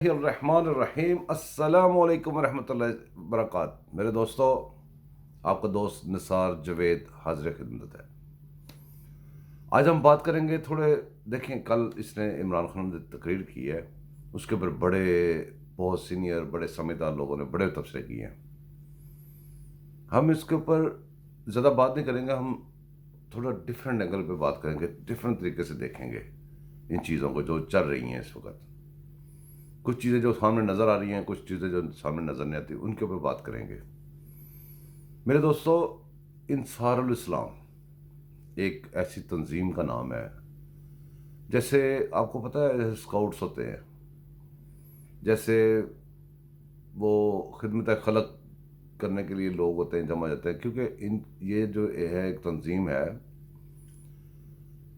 الرحمن الرحیم السلام علیکم ورحمۃ اللہ وبرکاتہ میرے دوستو، آپ کا دوست نثار جوید حاضر خدمت ہے۔ آج ہم بات کریں گے تھوڑے، دیکھیں کل اس نے عمران خان نے تقریر کی ہے، اس کے اوپر بہت سینئر بڑے سمجھدار لوگوں نے بڑے تبصرے کیے ہیں۔ ہم اس کے اوپر زیادہ بات نہیں کریں گے، ہم تھوڑا ڈیفرنٹ اینگل پہ بات کریں گے، ڈیفرنٹ طریقے سے دیکھیں گے ان چیزوں کو جو چل رہی ہیں اس وقت۔ کچھ چیزیں جو سامنے نظر آ رہی ہیں، کچھ چیزیں جو سامنے نظر نہیں آتی، ان کے اوپر بات کریں گے۔ میرے دوستو، انصار الاسلام ایک ایسی تنظیم کا نام ہے، جیسے آپ کو پتہ ہے اسکاؤٹس ہوتے ہیں، جیسے وہ خدمت خلق کرنے کے لیے لوگ ہوتے ہیں، جمع جاتے ہیں، کیونکہ یہ جو ہے ایک تنظیم ہے،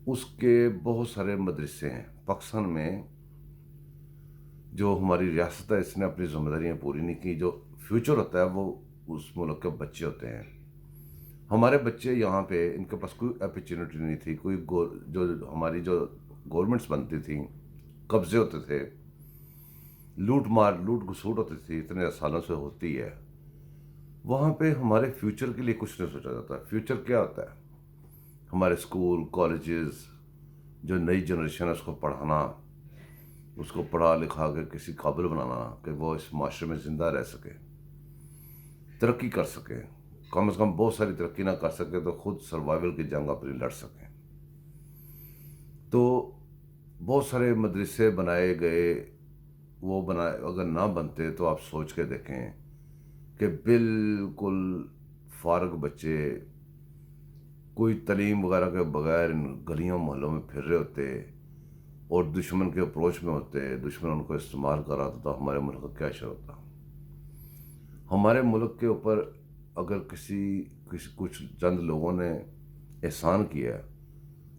اس کے بہت سارے مدرسے ہیں پاکستان میں۔ جو ہماری ریاست ہے، اس نے اپنی ذمہ داریاں پوری نہیں کی۔ جو فیوچر ہوتا ہے وہ اس ملک کے بچے ہوتے ہیں۔ ہمارے بچے یہاں پہ، ان کے پاس کوئی اپرچونیٹی نہیں تھی، جو ہماری جو گورنمنٹس بنتی تھیں، قبضے ہوتے تھے، لوٹ گھسوٹ ہوتی تھی، اتنے سالوں سے ہوتی ہے، وہاں پہ ہمارے فیوچر کے لیے کچھ نہیں سوچا جاتا۔ فیوچر کیا ہوتا ہے؟ ہمارے اسکول کالجز، جو نئی جنریشن ہے اس کو پڑھانا، اس کو پڑھا لکھا کے کسی قابل بنانا کہ وہ اس معاشرے میں زندہ رہ سکے، ترقی کر سکے، کم از کم بہت ساری ترقی نہ کر سکے تو خود سروائیول کی جنگ اپنی لڑ سکیں۔ تو بہت سارے مدرسے بنائے گئے، اگر نہ بنتے تو آپ سوچ کے دیکھیں کہ بالکل فارغ بچے کوئی تعلیم وغیرہ کے بغیر گلیوں محلوں میں پھر رہے ہوتے اور دشمن کے اپروچ میں ہوتے، دشمن ان کو استعمال کر رہا تھا، تو ہمارے ملک کا کیا اشر ہوتا؟ ہمارے ملک کے اوپر اگر کسی کچھ چند لوگوں نے احسان کیا،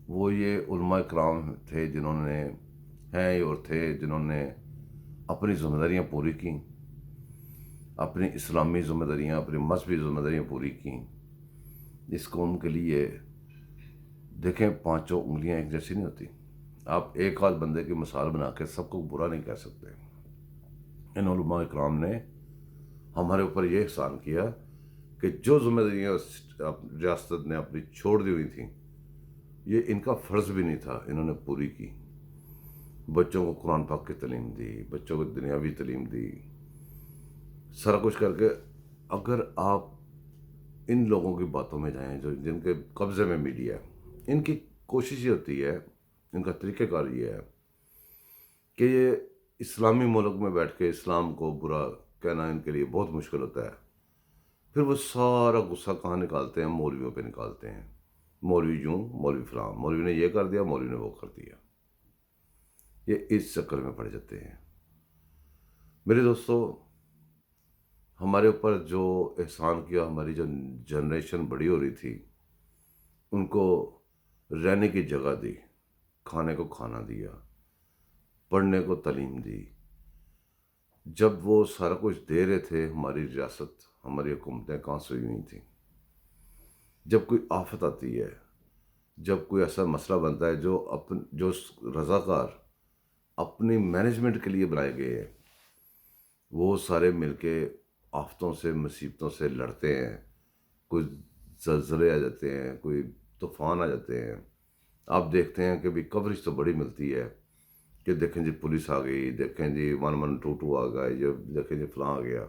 وہ یہ علماء کرام تھے جنہوں نے اپنی ذمہ داریاں پوری کیں، اپنی اسلامی ذمہ داریاں، اپنی مذہبی ذمہ داریاں پوری کیں۔ اس قوم کے لیے دیکھیں، پانچوں انگلیاں ایک جیسی نہیں ہوتی۔ آپ ایک آدھ بندے کی مثال بنا کے سب کو برا نہیں کہہ سکتے۔ ان علماء اکرام نے ہمارے اوپر یہ احسان کیا کہ جو ذمہ داریاں ریاست نے اپنی چھوڑ دی ہوئی تھیں، یہ ان کا فرض بھی نہیں تھا، انہوں نے پوری کی۔ بچوں کو قرآن پاک کی تعلیم دی، بچوں کو دنیاوی تعلیم دی، سارا کچھ کر کے۔ اگر آپ ان لوگوں کی باتوں میں جائیں جن کے قبضے میں میڈیا ہے، ان کی کوشش یہ ہوتی ہے، ان کا طریقہ کار یہ ہے کہ یہ اسلامی ملک میں بیٹھ کے اسلام کو برا کہنا ان کے لیے بہت مشکل ہوتا ہے۔ پھر وہ سارا غصہ کہاں نکالتے ہیں؟ مولویوں پہ نکالتے ہیں۔ مولوی یوں، مولوی فلاں، مولوی نے یہ کر دیا، مولوی نے وہ کر دیا۔ یہ اس چکر میں پڑ جاتے ہیں۔ میرے دوستو، ہمارے اوپر جو احسان کیا، ہماری جو جنریشن بڑی ہو رہی تھی، ان کو رہنے کی جگہ دی، کھانے کو کھانا دیا، پڑھنے کو تعلیم دی۔ جب وہ سارا کچھ دے رہے تھے، ہماری ریاست، ہماری حکومتیں کہاں سے ہوئی نہیں تھیں؟ جب کوئی آفت آتی ہے، جب کوئی ایسا مسئلہ بنتا ہے جو رضاکار اپنی مینجمنٹ کے لیے بنائے گئے ہیں، وہ سارے مل کے آفتوں سے، مصیبتوں سے لڑتے ہیں۔ کوئی زلزلے آ جاتے ہیں، کوئی طوفان آ جاتے ہیں، آپ دیکھتے ہیں کہ بھی کوریج تو بڑی ملتی ہے کہ دیکھیں جی پولیس آ گئی، دیکھیں جی 1122 آ گئے، یہ دیکھیں جی فلاں آ گیا۔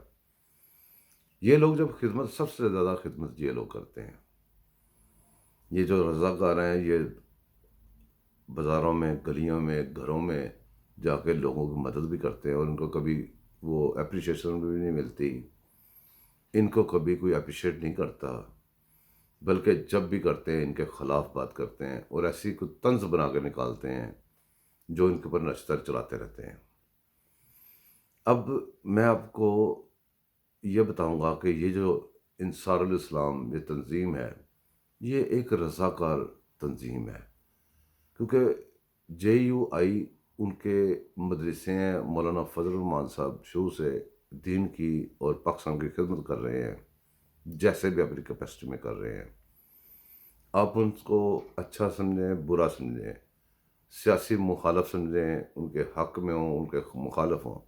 یہ لوگ جب خدمت، سب سے زیادہ خدمت یہ لوگ کرتے ہیں۔ یہ جو رضاکار ہیں، یہ بازاروں میں، گلیوں میں، گھروں میں جا کے لوگوں کی مدد بھی کرتے ہیں، اور ان کو کبھی وہ اپریشیشن بھی نہیں ملتی، ان کو کبھی کوئی اپریشیٹ نہیں کرتا، بلکہ جب بھی کرتے ہیں ان کے خلاف بات کرتے ہیں، اور ایسی کوئی طنز بنا کے نکالتے ہیں جو ان کے اوپر نشتر چلاتے رہتے ہیں۔ اب میں آپ کو یہ بتاؤں گا کہ یہ جو انصار الاسلام یہ تنظیم ہے، یہ ایک رضاکار تنظیم ہے، کیونکہ JUI ان کے مدرسے ہیں۔ مولانا فضل الرحمان صاحب شروع سے دین کی اور پاکستان کی خدمت کر رہے ہیں، جیسے بھی اپنی کیپیسٹی میں کر رہے ہیں۔ آپ ان کو اچھا سمجھیں، برا سمجھیں، سیاسی مخالف سمجھیں، ان کے حق میں ہوں، ان کے مخالف ہوں،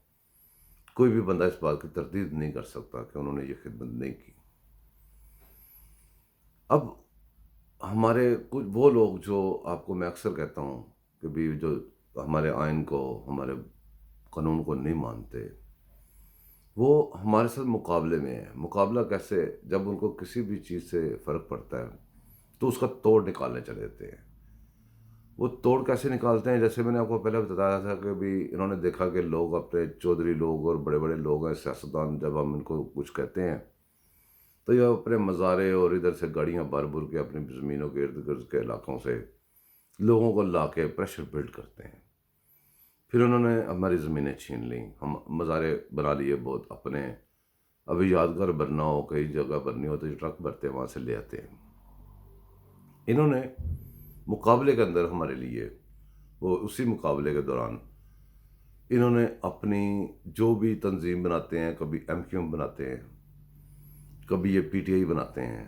کوئی بھی بندہ اس بات کی تردید نہیں کر سکتا کہ انہوں نے یہ خدمت نہیں کی۔ اب ہمارے کچھ وہ لوگ جو آپ کو میں اکثر کہتا ہوں کہ بھی جو ہمارے آئین کو، ہمارے قانون کو نہیں مانتے، وہ ہمارے ساتھ مقابلے میں ہیں۔ مقابلہ کیسے؟ جب ان کو کسی بھی چیز سے فرق پڑتا ہے تو اس کا توڑ نکالنے چلے جاتے ہیں۔ وہ توڑ کیسے نکالتے ہیں؟ جیسے میں نے آپ کو پہلے بتایا تھا کہ بھی انہوں نے دیکھا کہ لوگ اپنے چودھری لوگ اور بڑے بڑے لوگ ہیں سیاستدان، جب ہم ان کو کچھ کہتے ہیں تو یہ اپنے مزارے اور ادھر سے گاڑیاں بھر بھر کے اپنی زمینوں کے ارد گرد کے علاقوں سے لوگوں کو لا کے پریشر بلڈ کرتے ہیں۔ پھر انہوں نے ہماری زمینیں چھین لیں، ہم مزارے بنا لیے بہت اپنے۔ ابھی یادگار بننا ہو، کئی جگہ بننی ہو تو یہ ٹرک بھرتے ہیں، وہاں سے لے آتے ہیں۔ انہوں نے مقابلے کے اندر ہمارے لیے، وہ اسی مقابلے کے دوران انہوں نے اپنی جو بھی تنظیم بناتے ہیں، کبھی ایم کیو ایم بناتے ہیں، کبھی یہ پی ٹی آئی بناتے ہیں،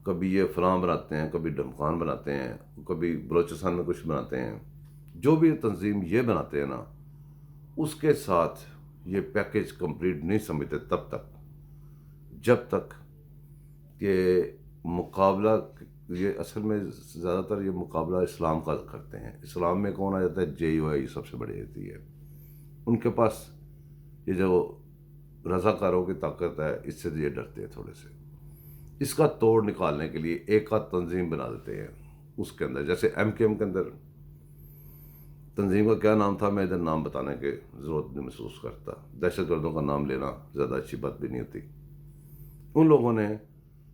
کبھی یہ فلاں بناتے ہیں، کبھی ڈمکان بناتے ہیں، کبھی بلوچستان میں کچھ بناتے ہیں، جو بھی تنظیم یہ بناتے ہیں نا، اس کے ساتھ یہ پیکیج کمپلیٹ نہیں سمجھتے تب تک جب تک کہ مقابلہ، یہ اصل میں زیادہ تر یہ مقابلہ اسلام کا کرتے ہیں۔ اسلام میں کون آ جاتا ہے؟ جے یو آئی سب سے بڑی ہوتی ہے ان کے پاس۔ یہ جو رضاکاروں کی طاقت ہے، اس سے یہ ڈرتے ہیں تھوڑے سے۔ اس کا توڑ نکالنے کے لیے ایک آدھ تنظیم بنا دیتے ہیں اس کے اندر، جیسے ایم کے ایم کے اندر تنظیم کا کیا نام تھا، میں ادھر نام بتانے کی ضرورت نہیں محسوس کرتا، دہشت گردوں کا نام لینا زیادہ اچھی بات بھی نہیں ہوتی۔ ان لوگوں نے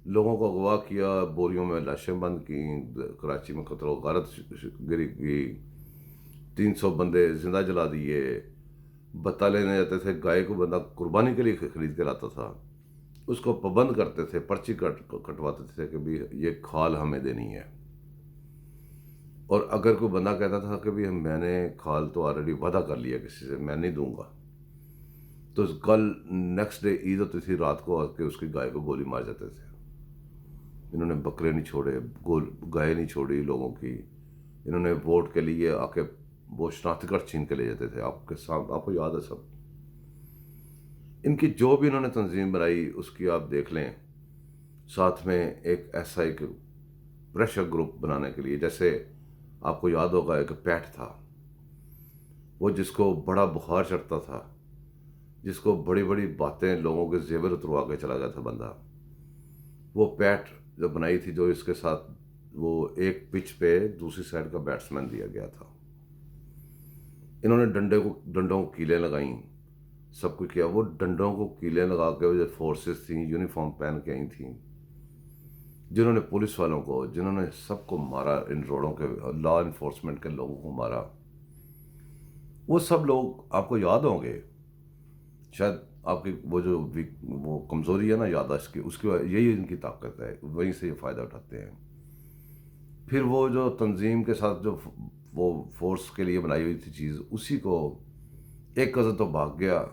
لوگوں کو اغوا کیا، بوریوں میں لاشیں بند کیں، کراچی میں قتل و غارت گری کی، 300 بندے زندہ جلا دیے، بتا لینے جاتے تھے، گائے کو بندہ قربانی کے لیے خرید کے لاتا تھا، اس کو پابند کرتے تھے، پرچی کٹواتے تھے کہ بھی یہ کھال ہمیں دینی ہے۔ اور اگر کوئی بندہ کہتا تھا کہ بھی میں نے کھال تو آلریڈی وعدہ کر لیا کسی سے، میں نہیں دوں گا، تو کل نیکسٹ ڈے عید ہوتی تھی، رات کو آ کے اس کی گائے کو گولی مار جاتے تھے۔ انہوں نے بکرے نہیں چھوڑے، گائے نہیں چھوڑی لوگوں کی۔ انہوں نے ووٹ کے لیے آ کے وہ شناختی کارڈ چھین کے لے جاتے تھے، آپ کے ساتھ، آپ کو یاد ہے سب۔ ان کی جو بھی انہوں نے تنظیم بنائی اس کی آپ دیکھ لیں، ساتھ میں ایک ایسا ایک پریشر گروپ بنانے کے لیے، جیسے آپ کو یاد ہوگا ایک پیٹ تھا، وہ جس کو بڑا بخار چڑھتا تھا، جس کو بڑی بڑی باتیں لوگوں کے زیور اتروا کے چلا گیا تھا بندہ، وہ پیٹ جو بنائی تھی، جو اس کے ساتھ وہ ایک پچ پہ دوسری سائڈ کا بیٹسمین دیا گیا تھا۔ انہوں نے ڈنڈوں کو کیلیں لگائیں، سب کچھ کیا۔ وہ ڈنڈوں کو کیلیں لگا کے جو فورسز تھیں، یونیفارم پہن کے آئی تھیں، جنہوں نے پولیس والوں کو، جنہوں نے سب کو مارا، ان روڈوں کے لا انفورسمنٹ کے لوگوں کو مارا، وہ سب لوگ آپ کو یاد ہوں گے۔ شاید آپ کی وہ کمزوری ہے نا یادداشت کی، اس کی یہی ان کی طاقت ہے، وہیں سے یہ فائدہ اٹھاتے ہیں۔ پھر وہ جو تنظیم کے ساتھ جو وہ فورس کے لیے بنائی ہوئی تھی چیز، اسی کو ایک کزن تو بھاگ گیا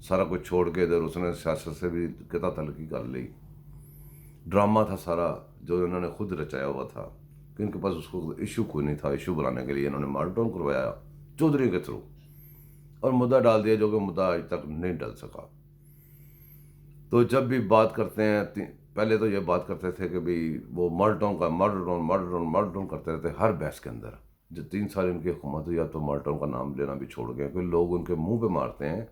سارا کچھ چھوڑ کے ادھر، اس نے سیاست سے بھی قطع تعلقی کر لی۔ ڈرامہ تھا سارا جو انہوں نے خود رچایا ہوا تھا، کہ ان کے پاس اس کو ایشو کوئی نہیں تھا، ایشو بنانے کے لیے انہوں نے مارٹون کروایا چودھری کے تھرو، اور مدعا ڈال دیا جو کہ مدعا آج تک نہیں ڈل سکا۔ تو جب بھی بات کرتے ہیں، پہلے تو یہ بات کرتے تھے کہ بھی وہ مالٹون کا مالٹون کرتے رہتے ہر بحث کے اندر۔ جو 3 سال ان کی حکومت ہوئی، اب تو مالٹون کا نام لینا بھی چھوڑ گئے، کہ لوگ ان کے منہ پہ مارتے ہیں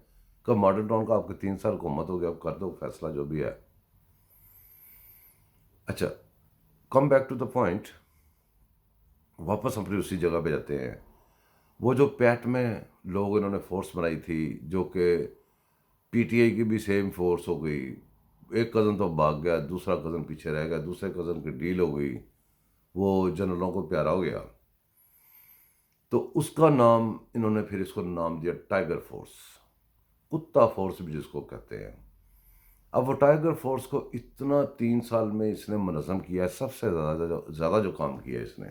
کہ مالٹون کا آپ کی 3 سال حکومت ہو گیا، اب کر دو فیصلہ جو بھی ہے۔ اچھا، come back to the point, واپس اپنی اسی جگہ پہ جاتے ہیں۔ وہ جو پیٹ میں لوگ انہوں نے فورس بنائی تھی، جو کہ پی ٹی آئی کی بھی سیم فورس ہو گئی، ایک کزن تو بھاگ گیا، دوسرا کزن پیچھے رہ گیا، دوسرے کزن کی ڈیل ہو گئی، وہ جنرلوں کو پیارا ہو گیا، تو اس کا نام انہوں نے پھر اس کو نام دیا ٹائیگر فورس، کتا فورس بھی جس کو کہتے ہیں۔ اب وہ ٹائیگر فورس کو اتنا 3 سال میں اس نے منظم کیا ہے، سب سے زیادہ جو کام کیا ہے اس نے،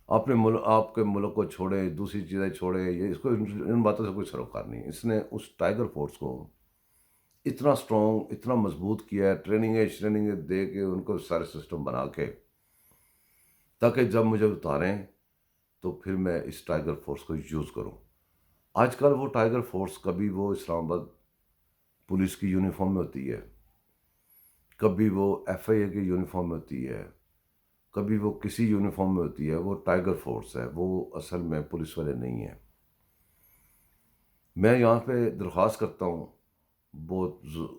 اپنے آپ کے ملک کو چھوڑے، دوسری چیزیں چھوڑے، یہ اس کو ان باتوں سے کوئی سروکار نہیں۔ اس نے اس ٹائیگر فورس کو اتنا سٹرونگ، اتنا مضبوط کیا ہے، ٹریننگ دے کے ان کو سارے سسٹم بنا کے، تاکہ جب مجھے اتاریں تو پھر میں اس ٹائیگر فورس کو یوز کروں۔ آج کل وہ ٹائیگر فورس کبھی وہ اسلام آباد پولیس کی یونیفارم میں ہوتی ہے، کبھی وہ ایف آئی اے کی یونیفارم میں ہوتی ہے، کبھی وہ کسی یونیفارم میں ہوتی ہے، وہ ٹائیگر فورس ہے، وہ اصل میں پولیس والے نہیں ہیں۔ میں یہاں پہ درخواست کرتا ہوں بہت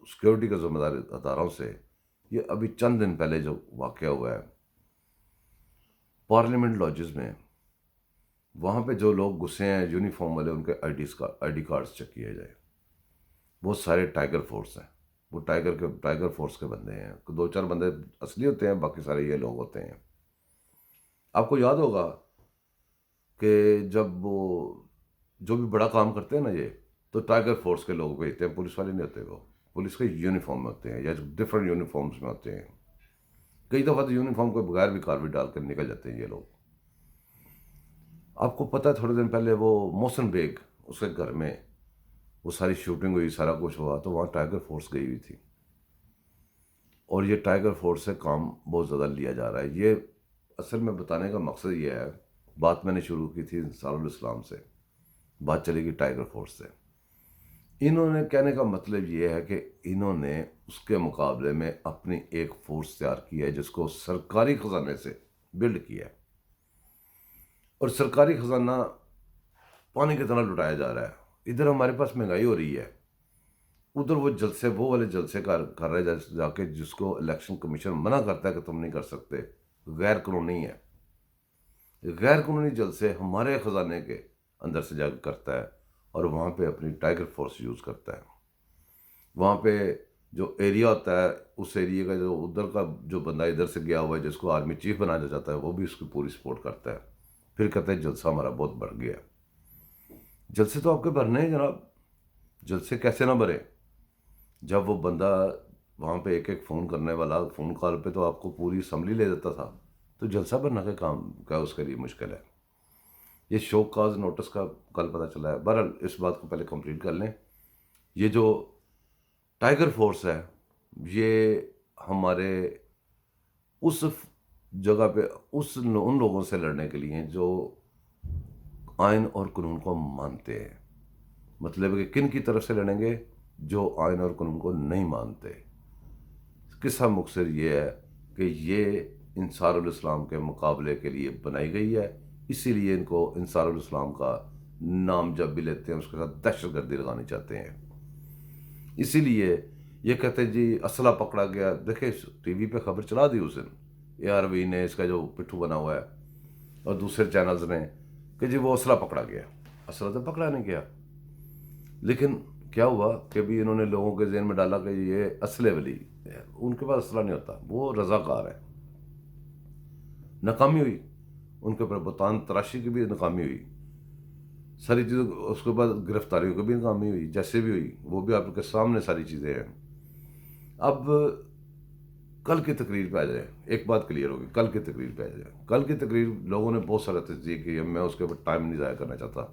سیکورٹی کے ذمہ دار اداروں سے، یہ ابھی چند دن پہلے جو واقعہ ہوا ہے پارلیمنٹ لاجز میں، وہاں پہ جو لوگ گھسے ہیں یونیفارم والے، ان کے آئی ڈی کارڈز چیک کیے جائے۔ وہ سارے ٹائیگر فورس ہیں، وہ ٹائیگر فورس کے بندے ہیں، دو چار بندے اصلی ہوتے ہیں، باقی سارے یہ لوگ ہوتے ہیں۔ آپ کو یاد ہوگا کہ جب وہ جو بھی بڑا کام کرتے ہیں نا یہ، تو ٹائیگر فورس کے لوگ بھیجتے ہیں، پولیس والے نہیں ہوتے، وہ پولیس کے یونیفارم میں ہوتے ہیں یا ڈفرینٹ یونیفارمز میں ہوتے ہیں۔ کئی دفعہ تو یونیفارم کے بغیر بھی کاروی ڈال کر نکل جاتے ہیں یہ لوگ۔ آپ کو پتہ ہے تھوڑے دن پہلے وہ محسن بیگ، اس کے گھر میں وہ ساری شوٹنگ ہوئی، سارا کچھ ہوا، تو وہاں ٹائیگر فورس گئی ہوئی تھی، اور یہ ٹائیگر فورس سے کام بہت زیادہ لیا جا رہا ہے۔ یہ اصل میں بتانے کا مقصد یہ ہے، بات میں نے شروع کی تھی انصار الاسلام سے، بات چلے گی ٹائیگر فورس سے۔ انہوں نے کہنے کا مطلب یہ ہے کہ انہوں نے اس کے مقابلے میں اپنی ایک فورس تیار کی ہے جس کو سرکاری خزانے سے بلڈ کیا ہے، اور سرکاری خزانہ پانی کی طرح لٹایا جا رہا ہے۔ ادھر ہمارے پاس مہنگائی ہو رہی ہے، ادھر وہ جلسے، وہ والے جلسے کر رہے جا کے، جس کو الیکشن کمیشن منع کرتا ہے کہ تم نہیں کر سکتے، غیر قانونی ہے۔ غیر قانونی جلسے ہمارے خزانے کے اندر سے جا کے کرتا ہے، اور وہاں پہ اپنی ٹائیگر فورس یوز کرتا ہے۔ وہاں پہ جو ایریا ہوتا ہے، اس ایریے کا جو ادھر کا جو بندہ ادھر سے گیا ہوا ہے، جس کو آرمی چیف بنایا جاتا ہے، وہ بھی اس کی پوری سپورٹ کرتا ہے۔ پھر کہتا ہے جلسہ ہمارا بہت بڑھ گیا۔ جلسے تو آپ کے بھرنے ہیں جناب، جلسے کیسے نہ بھرے جب وہ بندہ وہاں پہ ایک ایک فون کرنے والا، فون کال پہ تو آپ کو پوری اسمبلی لے دیتا تھا، تو جلسہ بھرنا کا کام کیا اس کے لیے مشکل ہے؟ یہ شو کاز نوٹس کا کل پتہ چلا ہے۔ بہرحال اس بات کو پہلے کمپلیٹ کر لیں۔ یہ جو ٹائیگر فورس ہے، یہ ہمارے اس جگہ پہ ان لوگوں سے لڑنے کے لیے ہیں جو آئین اور قانون کو مانتے ہیں۔ مطلب کہ کن کی طرف سے لڑیں گے؟ جو آئین اور قانون کو نہیں مانتے۔ قصہ مختصر یہ ہے کہ یہ انصار الاسلام کے مقابلے کے لیے بنائی گئی ہے، اسی لیے ان کو انصار الاسلام کا نام جب بھی لیتے ہیں اس کے ساتھ دہشت گردی لگانی چاہتے ہیں۔ اسی لیے یہ کہتے ہیں جی اسلحہ پکڑا گیا۔ دیکھیں ٹی وی پہ خبر چلا دی اس دن، اے آر وی نے، اس کا جو پٹھو بنا ہوا ہے، اور دوسرے چینلز نے، کہ جی وہ اسلحہ پکڑا گیا۔ اسلحہ تو پکڑا نہیں گیا، لیکن کیا ہوا کہ بھی انہوں نے لوگوں کے ذہن میں ڈالا کہ یہ اسلحے والی، ان کے پاس اسلحہ نہیں ہوتا، وہ رضاکار ہے۔ ناکامی ہوئی، ان کے اوپر بہتان تراشی کی بھی ناکامی ہوئی، ساری چیزوں، اس کے بعد گرفتاریوں کی بھی ناکامی ہوئی، جیسے بھی ہوئی وہ بھی آپ کے سامنے ساری چیزیں ہیں۔ اب کل کی تقریر پہ آ جائیں، ایک بات کلیئر ہوگی، کل کی تقریر پہ آ جائیں۔ کل کی تقریر لوگوں نے بہت سارا تجزیہ کی ہے، میں اس کے اوپر ٹائم نہیں ضائع کرنا چاہتا۔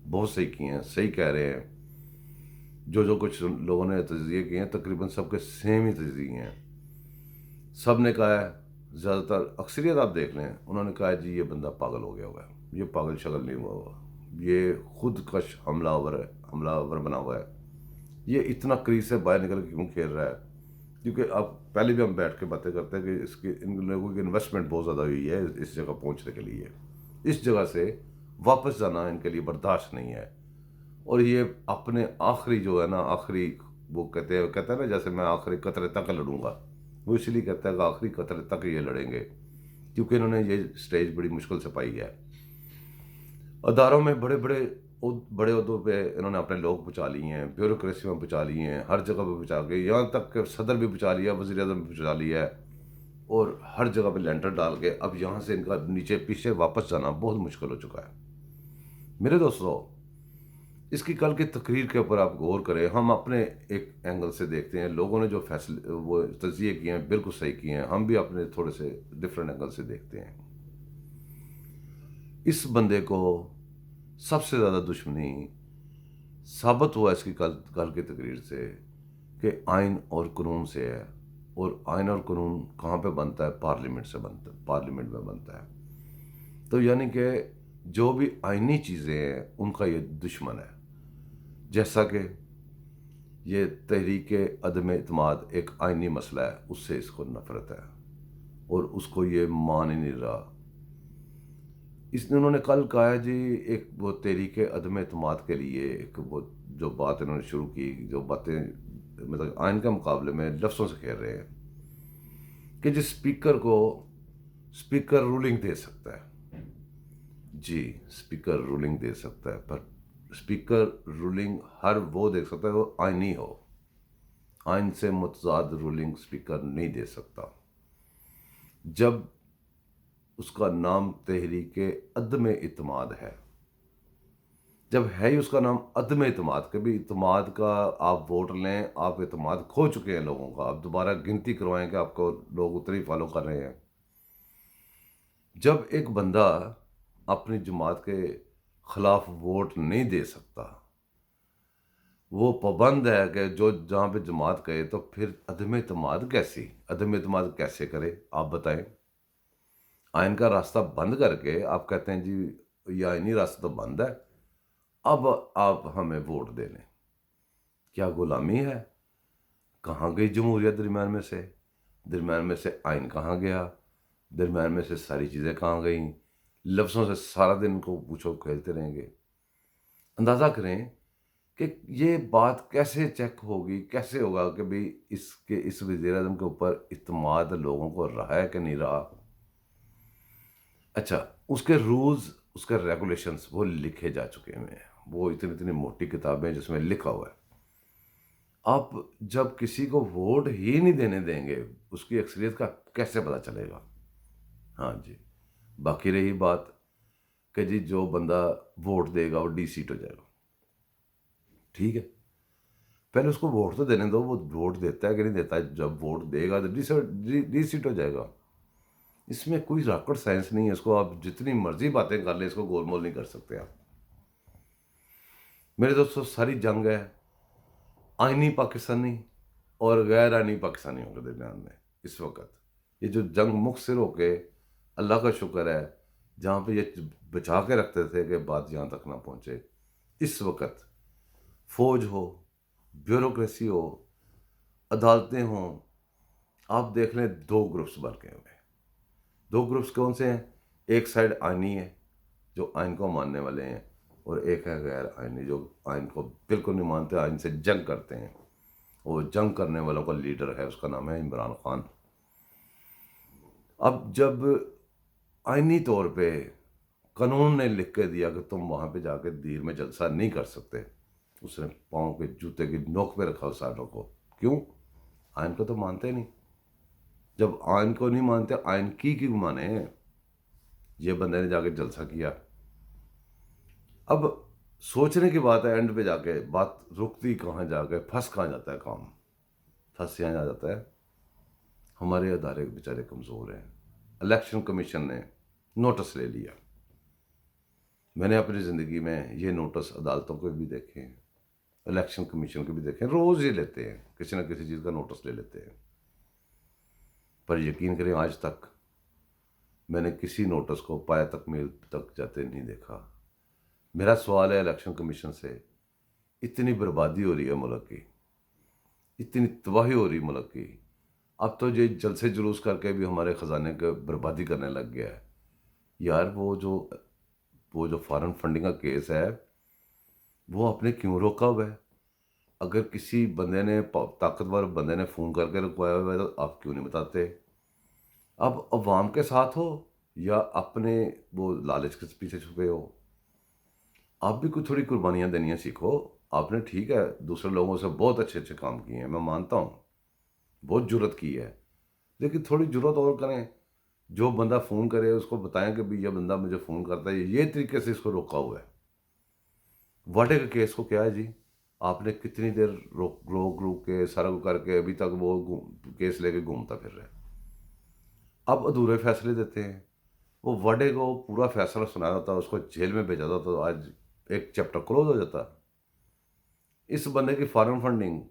بہت صحیح کی ہیں، صحیح کہہ رہے ہیں، جو کچھ لوگوں نے تجزیے کیے ہیں تقریباً سب کے سیم ہی تجزیے ہیں۔ سب نے کہا ہے، زیادہ تر اکثریت آپ دیکھ لیں، انہوں نے کہا ہے جی یہ بندہ پاگل ہو گیا ہوا ہے، یہ پاگل شگل نہیں ہوا ہوا، یہ خود کش حملہ آور بنا ہوا ہے، یہ اتنا کریز سے باہر نکل کے کیوں کھیل رہا ہے؟ کیونکہ اب پہلے بھی ہم بیٹھ کے باتیں کرتے ہیں کہ ان لوگوں کی انویسٹمنٹ بہت زیادہ ہوئی ہے اس جگہ پہنچنے کے لیے، اس جگہ سے واپس جانا ان کے لیے برداشت نہیں ہے۔ اور یہ اپنے آخری جو ہے نا، آخری وہ کہتے ہیں نا، جیسے میں آخری قطرے تک لڑوں گا، وہ اس لیے کہتا ہے کہ آخری قطرے تک یہ لڑیں گے، کیونکہ انہوں نے یہ سٹیج بڑی مشکل سے پائی ہے۔ اداروں میں بڑے عہدوں پہ انہوں نے اپنے لوگ پہنچا لیے ہیں، بیوروکریسی میں پہنچا لیے ہیں، ہر جگہ پہ پہنچا کے، یہاں تک کہ صدر بھی پہنچا لیا، وزیر اعظم بھی پہنچا لیا ہے، اور ہر جگہ پہ لینٹر ڈال کے اب یہاں سے ان کا نیچے پیچھے واپس جانا بہت مشکل ہو چکا ہے۔ میرے دوستو، اس کی کل کی تقریر کے اوپر آپ غور کریں۔ ہم اپنے ایک اینگل سے دیکھتے ہیں، لوگوں نے جو فیصلے وہ تجزیے کیے ہیں بالکل صحیح کیے ہیں، ہم بھی اپنے تھوڑے سے ڈفرینٹ اینگل سے دیکھتے ہیں۔ اس بندے کو سب سے زیادہ دشمنی ثابت ہوا اس کی کل کی تقریر سے کہ آئین اور قانون سے ہے، اور آئین اور قانون کہاں پہ بنتا ہے؟ پارلیمنٹ سے بنتا ہے، پارلیمنٹ میں بنتا ہے۔ تو یعنی کہ جو بھی آئینی چیزیں ہیں ان کا یہ دشمن ہے۔ جیسا کہ یہ تحریک عدم اعتماد ایک آئینی مسئلہ ہے، اس سے اس کو نفرت ہے اور اس کو یہ مان ہی نہیں رہا۔ اس نے انہوں نے کل کہا ہے جی، ایک وہ تحریک عدم اعتماد کے لیے ایک وہ جو بات انہوں نے شروع کی، جو باتیں مطلب آئین کے مقابلے میں لفظوں سے کہہ رہے ہیں کہ جس اسپیکر کو اسپیکر رولنگ دے سکتا ہے، جی اسپیکر رولنگ دے سکتا ہے، پر اسپیکر رولنگ ہر وہ دے سکتا ہے وہ آئینی ہو، آئین سے متضاد رولنگ اسپیکر نہیں دے سکتا۔ جب اس کا نام تحریک عدم اعتماد ہے، جب ہے ہی اس کا نام عدم اعتماد، کبھی اعتماد کا آپ ووٹ لیں، آپ اعتماد کھو چکے ہیں لوگوں کا، آپ دوبارہ گنتی کروائیں کہ آپ کو لوگ اتنی فالو کر رہے ہیں۔ جب ایک بندہ اپنی جماعت کے خلاف ووٹ نہیں دے سکتا، وہ پابند ہے کہ جو جہاں پہ جماعت کہے، تو پھر عدم اعتماد کیسے کرے آپ بتائیں؟ آئین کا راستہ بند کر کے آپ کہتے ہیں جی یہ آئینی راستہ تو بند ہے، اب آپ ہمیں ووٹ دے لیں۔ کیا غلامی ہے؟ کہاں گئی جمہوریت درمیان میں سے آئین کہاں گیا؟ درمیان میں سے ساری چیزیں کہاں گئیں؟ لفظوں سے سارا دن کو پوچھو کھیلتے رہیں گے۔ اندازہ کریں کہ یہ بات کیسے چیک ہوگی، کیسے ہوگا کہ بھئی اس وزیر اعظم کے اوپر اعتماد لوگوں کو رہا ہے کہ نہیں رہا۔ اچھا، اس کے رولز، اس کے ریگولیشنز وہ لکھے جا چکے ہیں، وہ اتنی موٹی کتابیں جس میں لکھا ہوا ہے۔ آپ جب کسی کو ووٹ ہی نہیں دینے دیں گے، اس کی اکثریت کا کیسے پتہ چلے گا؟ ہاں جی، باقی رہی بات کہ جی جو بندہ ووٹ دے گا وہ ڈی سیٹ ہو جائے گا، ٹھیک ہے، پہلے اس کو ووٹ تو دینے دو، وہ ووٹ دیتا ہے کہ نہیں دیتا ہے، جب ووٹ دے گا تو ڈی سیٹ ہو جائے گا۔ اس میں کوئی راکٹ سائنس نہیں ہے، اس کو آپ جتنی مرضی باتیں کر لیں، اس کو گول مول نہیں کر سکتے آپ۔ میرے دوستو، ساری جنگ ہے آئینی پاکستانی اور غیر آئینی پاکستانیوں کے درمیان میں اس وقت۔ یہ جو جنگ مختصر ہو کے، اللہ کا شکر ہے، جہاں پہ یہ بچا کے رکھتے تھے کہ بات یہاں تک نہ پہنچے، اس وقت فوج ہو، بیوروکریسی ہو، عدالتیں ہوں، آپ دیکھ لیں دو گروپس بن گئے ہوئے۔ دو گروپس کون سے ہیں؟ ایک سائڈ آئینی ہے جو آئین کو ماننے والے ہیں، اور ایک ہے غیر آئینی جو آئین کو بالکل نہیں مانتے، آئین سے جنگ کرتے ہیں۔ وہ جنگ کرنے والوں کا لیڈر ہے، اس کا نام ہے عمران خان۔ اب جب آئینی طور پہ قانون نے لکھ کے دیا کہ تم وہاں پہ جا کے دیر میں جلسہ نہیں کر سکتے، اس نے پاؤں کے جوتے کی نوک پہ رکھا ساروں کو۔ کیوں؟ آئین کو تو مانتے نہیں۔ جب آئین کو نہیں مانتے، آئین کی کیوں مانے؟ یہ بندے نے جا کے جلسہ کیا۔ اب سوچنے کی بات ہے، اینڈ پہ جا کے بات رکتی کہاں، جا کے پھنس کہاں جاتا ہے کام؟ پھنس یہاں جاتا ہے ہمارے ادارے بیچارے کمزور ہیں۔ الیکشن کمیشن نے نوٹس لے لیا۔ میں نے اپنی زندگی میں یہ نوٹس عدالتوں کے بھی دیکھے ہیں، الیکشن کمیشن کے بھی دیکھے ہیں، روز یہ لیتے ہیں، کسی نہ کسی چیز کا نوٹس لے لیتے ہیں، پر یقین کریں آج تک میں نے کسی نوٹس کو پایہ تکمیل تک جاتے نہیں دیکھا۔ میرا سوال ہے الیکشن کمیشن سے، اتنی بربادی ہو رہی ہے ملک کی، اتنی تباہی ہو رہی ملک کی، اب تو یہ جلسے جلوس کر کے بھی ہمارے خزانے کو بربادی کرنے لگ گیا ہے۔ یار وہ جو فارن فنڈنگ کا کیس ہے، وہ آپ نے کیوں روکا ہوا ہے؟ اگر کسی بندے نے، طاقتور بندے نے فون کر کے رکوایا ہوا ہے، تو آپ کیوں نہیں بتاتے؟ اب عوام کے ساتھ ہو یا اپنے وہ لالچ کے پیچھے چھپے ہو، آپ بھی کچھ تھوڑی قربانیاں دینیاں سیکھو۔ آپ نے ٹھیک ہے دوسرے لوگوں سے بہت اچھے اچھے کام کیے ہیں، میں مانتا ہوں، بہت جرت کی ہے، لیکن تھوڑی جرت اور کریں۔ جو بندہ فون کرے اس کو بتائیں کہ بھی یہ بندہ مجھے فون کرتا ہے، یہ طریقے سے اس کو روکا ہوا ہے۔ واٹے کے کیس کو کیا ہے جی، آپ نے کتنی دیر روک کے سارا کر کے ابھی تک وہ کیس لے کے گھومتا پھر رہا ہے۔ اب ادھورے فیصلے دیتے ہیں۔ وہ وڈے کو پورا فیصلہ سنایا ہوتا، اس کو جیل میں بھیجا ہوتا تو آج ایک چیپٹر کلوز ہو جاتا۔ اس بندے کی فارن فنڈنگ،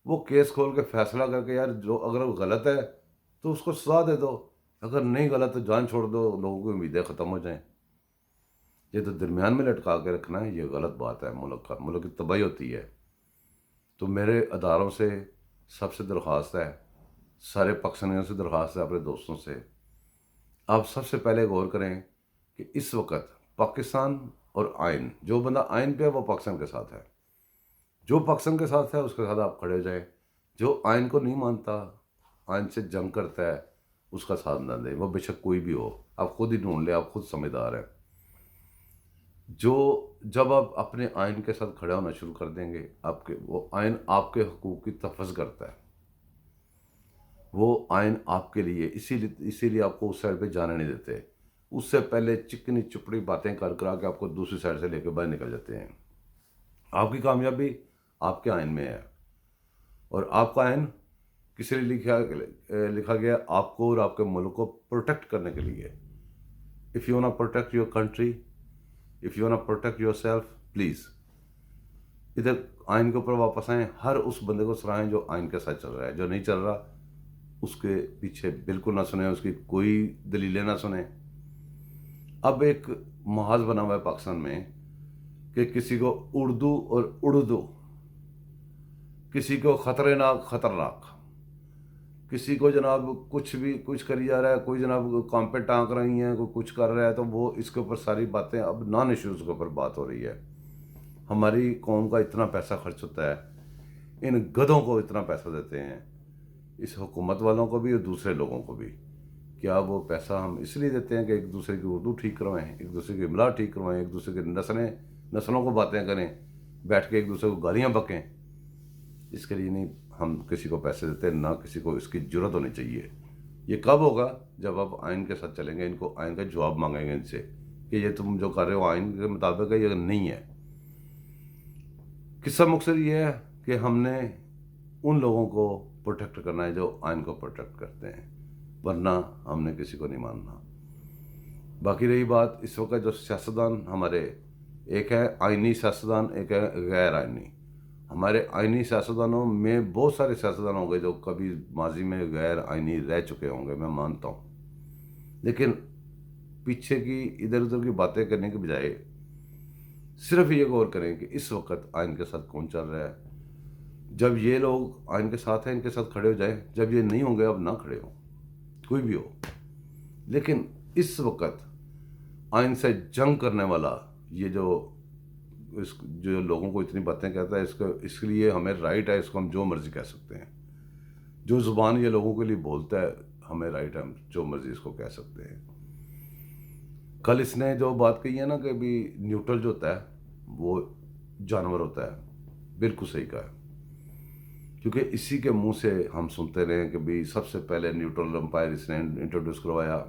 وہ کیس کھول کے فیصلہ کر کے، یار جو اگر وہ غلط ہے تو اس کو سزا دے دو، اگر نہیں غلط تو جان چھوڑ دو، لوگوں کی امیدیں ختم ہو جائیں۔ یہ تو درمیان میں لٹکا کے رکھنا ہے، یہ غلط بات ہے، ملک کی تباہی ہوتی ہے۔ تو میرے اداروں سے سب سے درخواست ہے، سارے پاکستانیوں سے درخواست ہے، اپنے دوستوں سے، آپ سب سے پہلے غور کریں کہ اس وقت پاکستان اور آئین، جو بندہ آئین پہ ہے وہ پاکستان کے ساتھ ہے، جو پاکستان کے ساتھ ہے اس کے ساتھ آپ کھڑے ہو جائیں، جو آئین کو نہیں مانتا، آئین سے جنگ کرتا ہے، اس کا ساتھ نہ دیں، وہ بے شک کوئی بھی ہو، آپ خود ہی ڈھونڈ لیں، آپ خود سمجھدار ہیں۔ جب آپ اپنے آئین کے ساتھ کھڑے ہونا شروع کر دیں گے، وہ آئین آپ کے حقوق کی تحفظ کرتا ہے، وہ آئین آپ کے لیے اسی لیے آپ کو اس سائڈ پہ جانے نہیں دیتے، اس سے پہلے چکنی چپڑی باتیں کر کے آپ کو دوسری سائڈ سے لے کے باہر نکل جاتے ہیں۔ آپ کی کامیابی آپ کے آئین میں ہے، اور آپ کا آئین کس لیے لکھا گیا؟ آپ کو اور آپ کے ملک کو پروٹیکٹ کرنے کے لیے۔ If you want protect your country, if you want protect your self, please ادھر آئین کے اوپر واپس آئیں، ہر اس بندے کو سراہیں جو آئین کے ساتھ چل رہا ہے، جو نہیں چل رہا اس کے پیچھے بالکل نہ سنیں، اس کی کوئی دلیلیں نہ سنیں۔ اب ایک محاذ بنا ہوا ہے پاکستان میں کہ کسی کو اردو اور اردو، کسی کو خطرناک، کسی کو جناب کچھ کری جا رہا ہے، کوئی جناب کام پہ ٹانک رہی ہیں، کوئی کچھ کر رہا ہے، تو وہ اس کے اوپر ساری باتیں اب نان ایشوز کے اوپر بات ہو رہی ہے۔ ہماری قوم کا اتنا پیسہ خرچ ہوتا ہے، ان گدھوں کو اتنا پیسہ دیتے ہیں، اس حکومت والوں کو بھی اور دوسرے لوگوں کو بھی۔ کیا وہ پیسہ ہم اس لیے دیتے ہیں کہ ایک دوسرے کی اردو ٹھیک کروائیں، ایک دوسرے کی املا ٹھیک کروائیں، ایک دوسرے کی نسلوں کو باتیں کریں، بیٹھ کے ایک دوسرے کو گالیاں بکیں؟ اس کے لیے نہیں ہم کسی کو پیسے دیتے، نہ کسی کو اس کی جرت ہونی چاہیے۔ یہ کب ہوگا؟ جب آپ آئین کے ساتھ چلیں گے، ان کو آئین کا جواب مانگیں گے ان سے کہ یہ تم جو کر رہے ہو آئین کے مطابق ہے یا نہیں ہے۔ قصہ مقصد یہ ہے کہ ہم نے ان لوگوں کو پروٹیکٹ کرنا ہے جو آئین کو پروٹیکٹ کرتے ہیں، ورنہ ہم نے کسی کو نہیں ماننا۔ باقی رہی بات اس وقت جو سیاستدان ہمارے، ایک ہے آئینی سیاستدان، ایک ہے غیر آئینی۔ ہمارے آئینی سیاستدانوں میں بہت سارے سیاستدان ہوں گے جو کبھی ماضی میں غیر آئینی رہ چکے ہوں گے، میں مانتا ہوں، لیکن پیچھے کی ادھر ادھر کی باتیں کرنے کے بجائے صرف یہ غور کریں کہ اس وقت آئین کے ساتھ کون چل رہا ہے۔ جب یہ لوگ آئین کے ساتھ ہیں، ان کے ساتھ کھڑے ہو جائیں، جب یہ نہیں ہوں گے اب نہ کھڑے ہوں، کوئی بھی ہو۔ لیکن اس وقت آئین سے جنگ کرنے والا یہ جو لوگوں کو اتنی باتیں کہتا ہے، اس کے لیے ہمیں رائٹ ہے، اس کو ہم جو مرضی کہہ سکتے ہیں، جو زبان یہ لوگوں کے لیے بولتا ہے ہمیں رائٹ ہے، ہم جو مرضی اس کو کہہ سکتے ہیں۔ کل اس نے جو بات کہی ہے نا کہ بھی نیوٹرل جو ہوتا ہے وہ جانور ہوتا ہے، بالکل صحیح کہا ہے، کیونکہ اسی کے منہ سے ہم سنتے رہے کہ بھی سب سے پہلے نیوٹرل امپائر اس نے انٹروڈیوس کروایا،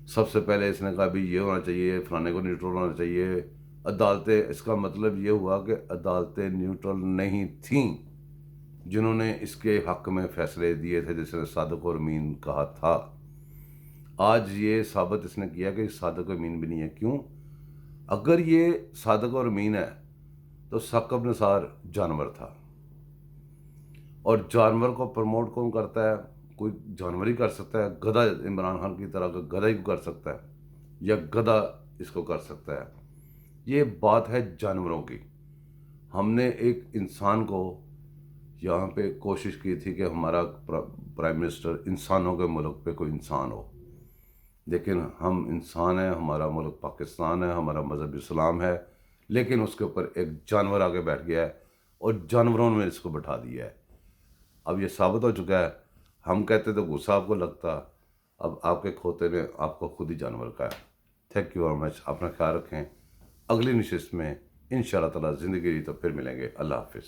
سب سے پہلے اس نے کہا بھی یہ ہونا چاہیے، فلانے کو نیوٹرل ہونا چاہیے۔ عدالتیں، اس کا مطلب یہ ہوا کہ عدالتیں نیوٹرل نہیں تھیں جنہوں نے اس کے حق میں فیصلے دیے تھے، جس نے صادق اور امین کہا تھا۔ آج یہ ثابت اس نے کیا کہ صادق اور امین بھی نہیں ہے۔ کیوں؟ اگر یہ صادق اور امین ہے تو ثاقب نثار جانور تھا، اور جانور کو پروموٹ کون کرتا ہے؟ کوئی جانور ہی کر سکتا ہے، گدھا عمران خان کی طرح کا گدھا ہی کر سکتا ہے، یا گدھا اس کو کر سکتا ہے۔ یہ بات ہے جانوروں کی۔ ہم نے ایک انسان کو یہاں پہ کوشش کی تھی کہ ہمارا پرائم منسٹر انسانوں کے ملک پہ کوئی انسان ہو، لیکن ہم انسان ہیں، ہمارا ملک پاکستان ہے، ہمارا مذہب اسلام ہے، لیکن اس کے اوپر ایک جانور آگے بیٹھ گیا ہے اور جانوروں نے اس کو بٹھا دیا ہے۔ اب یہ ثابت ہو چکا ہے، ہم کہتے تو غصہ آپ کو لگتا، اب آپ کے کھوتے نے آپ کو خود ہی جانور کا ہے۔ تھینک یو ویری مچ، اپنا خیال رکھیں، اگلی نشست میں انشاءاللہ تعالی زندگی رہی تو پھر ملیں گے۔ اللہ حافظ۔